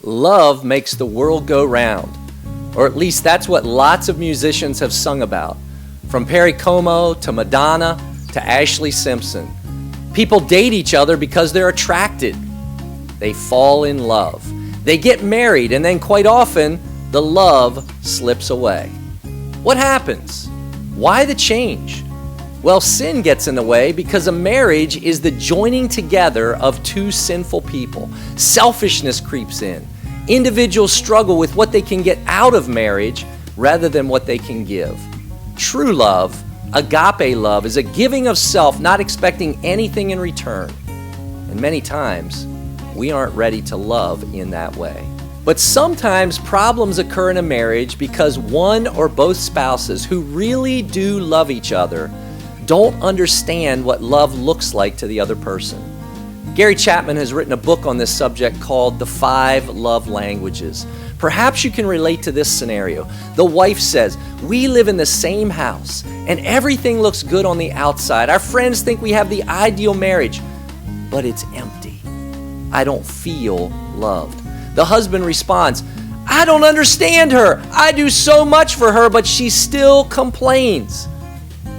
Love makes the world go round, or at least that's what lots of musicians have sung about, from Perry Como to Madonna to Ashley Simpson. People date each other because they're attracted. They fall in love. They get married, and then quite often, the love slips away. What happens? Why the change? Well, sin gets in the way because a marriage is the joining together of two sinful people. Selfishness creeps in. Individuals struggle with what they can get out of marriage rather than what they can give. True love, agape love, is a giving of self, not expecting anything in return. And many times, we aren't ready to love in that way. But sometimes problems occur in a marriage because one or both spouses who really do love each other don't understand what love looks like to the other person. Gary Chapman has written a book on this subject called The 5 Love Languages. Perhaps you can relate to this scenario. The wife says, "We live in the same house and everything looks good on the outside. Our friends think we have the ideal marriage, but it's empty. I don't feel loved." The husband responds, "I don't understand her. I do so much for her, but she still complains."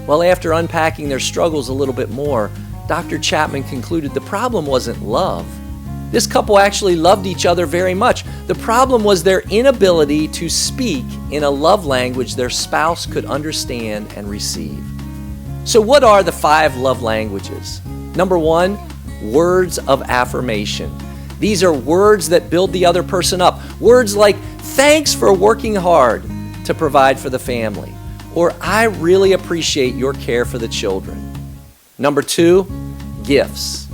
Well, after unpacking their struggles a little bit more, Dr. Chapman concluded the problem wasn't love. This couple actually loved each other very much. The problem was their inability to speak in a love language their spouse could understand and receive. So what are the 5 love languages? Number 1, words of affirmation. These are words that build the other person up. Words like, "Thanks for working hard to provide for the family," or "I really appreciate your care for the children." Number 2, gifts.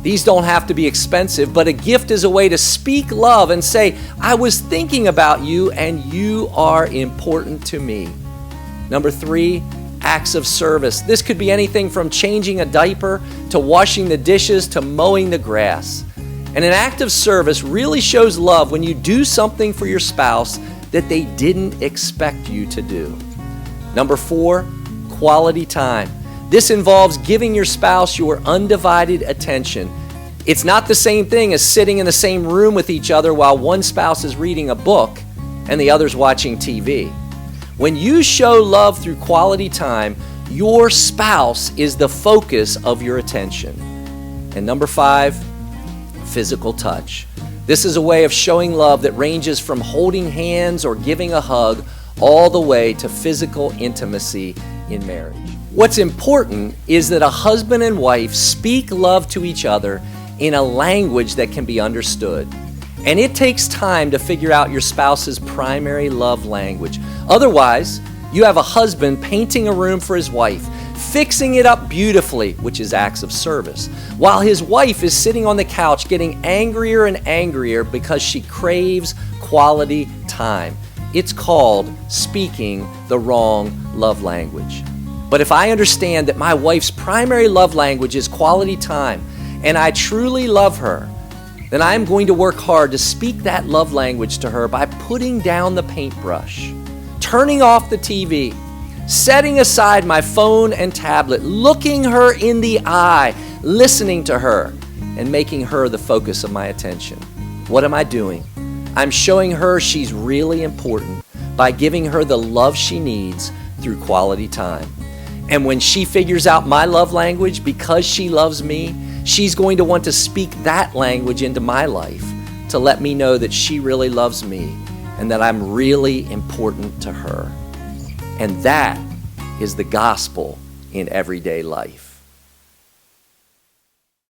These don't have to be expensive, but a gift is a way to speak love and say, "I was thinking about you and you are important to me." Number 3, acts of service. This could be anything from changing a diaper to washing the dishes to mowing the grass. And an act of service really shows love when you do something for your spouse that they didn't expect you to do. Number 4, quality time. This involves giving your spouse your undivided attention. It's not the same thing as sitting in the same room with each other while one spouse is reading a book and the other's watching TV. When you show love through quality time, your spouse is the focus of your attention. And number 5, physical touch. This is a way of showing love that ranges from holding hands or giving a hug all the way to physical intimacy in marriage. What's important is that a husband and wife speak love to each other in a language that can be understood. And it takes time to figure out your spouse's primary love language. Otherwise, you have a husband painting a room for his wife, fixing it up beautifully, which is acts of service, while his wife is sitting on the couch getting angrier and angrier because she craves quality time. It's called speaking the wrong love language. But if I understand that my wife's primary love language is quality time, and I truly love her, then I'm going to work hard to speak that love language to her by putting down the paintbrush, turning off the TV, setting aside my phone and tablet, looking her in the eye, listening to her, and making her the focus of my attention. What am I doing? I'm showing her she's really important by giving her the love she needs through quality time. And when she figures out my love language because she loves me, she's going to want to speak that language into my life to let me know that she really loves me and that I'm really important to her. And that is the gospel in everyday life.